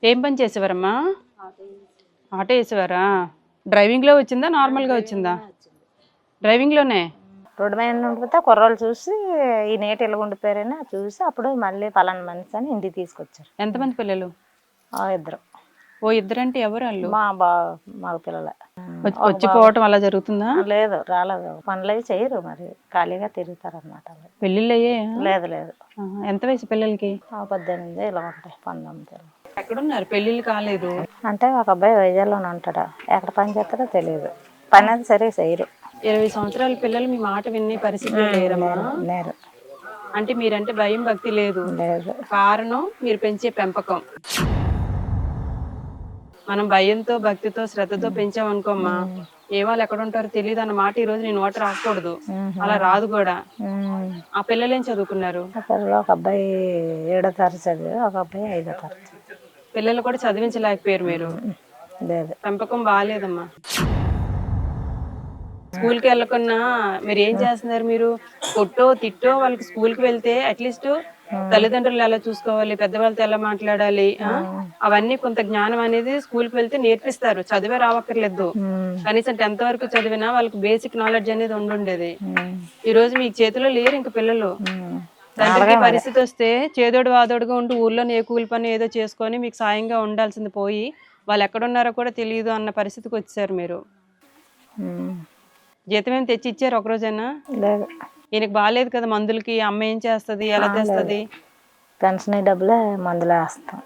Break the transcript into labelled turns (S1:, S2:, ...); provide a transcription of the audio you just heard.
S1: ఏం పని చేసేవారమ్మా? ఆటో వేసేవారా? డ్రైవింగ్లో వచ్చిందా, నార్మల్గా వచ్చిందా? డ్రైవింగ్లోనే.
S2: రోడ్డు మీద ఉండిపోతే కుర్రోళ్ళు చూసి ఈ నేటి ఇలా ఉండిపోయారని చూసి అప్పుడు మళ్ళీ పలానా మనిషి అని ఇంటికి తీసుకొచ్చారు.
S1: ఎంతమంది పిల్లలు?
S2: ఇద్దరు.
S1: ఓ ఇద్దరంటే ఎవరు వాళ్ళు?
S2: మా మగ పిల్లలే.
S1: వచ్చిపోవటం అలా జరుగుతుందా?
S2: లేదు, రాలేదు. పనులు అవి చేయరు, మరి ఖాళీగా తిరుగుతారు అన్నమాట.
S1: పెళ్ళిళ్ళు అయ్యే?
S2: లేదు లేదు.
S1: ఎంత వయసు పిల్లలకి?
S2: 18 ఇలా ఉంటాయి, 19.
S1: ఎక్కడున్నారు? పెళ్ళిళ్ళు కాలేదు
S2: అంటే ఒక అబ్బాయి వైజాగ్లోనే ఉంటాడు, ఎక్కడ పని చేస్తాడో తెలియదు. పని అది సరిగా చేయరు.
S1: 20 సంవత్సరాల పిల్లలు మీ మాట వినే పరిస్థితిలో లేరమ్మా?
S2: లేరు.
S1: అంటే మీరంటే భయం భక్తి లేదు,
S2: లేదు.
S1: కారణం మీరు పెంచే పెంపకం. మనం భయంతో భక్తితో శ్రద్ధతో పెంచామనుకోమ్మా, ఏ వాళ్ళు ఎక్కడ ఉంటారో తెలియదు అన్న మాట ఈ రోజు నేను నోట రాకూడదు, అలా రాదు కూడా. ఆ పిల్లలు ఏం చదువుకున్నారు?
S2: ఒక అబ్బాయి 7వ తరగతి చదివాడు, ఒక అబ్బాయి 5వ తరగతి.
S1: పిల్లలు కూడా చదివించలేకపోయారు మీరు?
S2: లేదు.
S1: పెంపకం బాగాలేదమ్మా. స్కూల్కి వెళ్ళకున్నా మీరు ఏం చేస్తున్నారు? మీరు కొట్టో తిట్టో వాళ్ళకి స్కూల్కి వెళ్తే అట్లీస్ట్ తల్లిదండ్రులు ఎలా చూసుకోవాలి, పెద్దవాళ్ళతో ఎలా మాట్లాడాలి, అవన్నీ కొంత జ్ఞానం అనేది స్కూల్కి వెళ్తే నేర్పిస్తారు. చదివే రావక్కర్లేదు, కనీసం 10th వరకు చదివినా వాళ్ళకి బేసిక్ నాలెడ్జ్ అనేది ఉండుండేది. ఈ రోజు మీ చేతిలో లేరు ఇంక పిల్లలు. తండ్రికి పరిస్థితి వస్తే చేదోడు వాదోడుగా ఉండి ఊర్లోనే ఏ కూలి పని ఏదో చేసుకొని మీకు సాయంగా ఉండాల్సింది పోయి వాళ్ళు ఎక్కడున్నారో కూడా తెలియదు అన్న పరిస్థితికి వచ్చారు మీరు. జీతం ఏం తెచ్చి ఇచ్చారు ఒకరోజైనా?
S2: లేదు.
S1: ఈయనకి బాగాలేదు కదా మందులకి, అమ్మ ఏం చేస్తుంది, ఎలా తెస్తుంది?
S2: పెన్షన్ డబ్బులే మందులు వేస్తాం.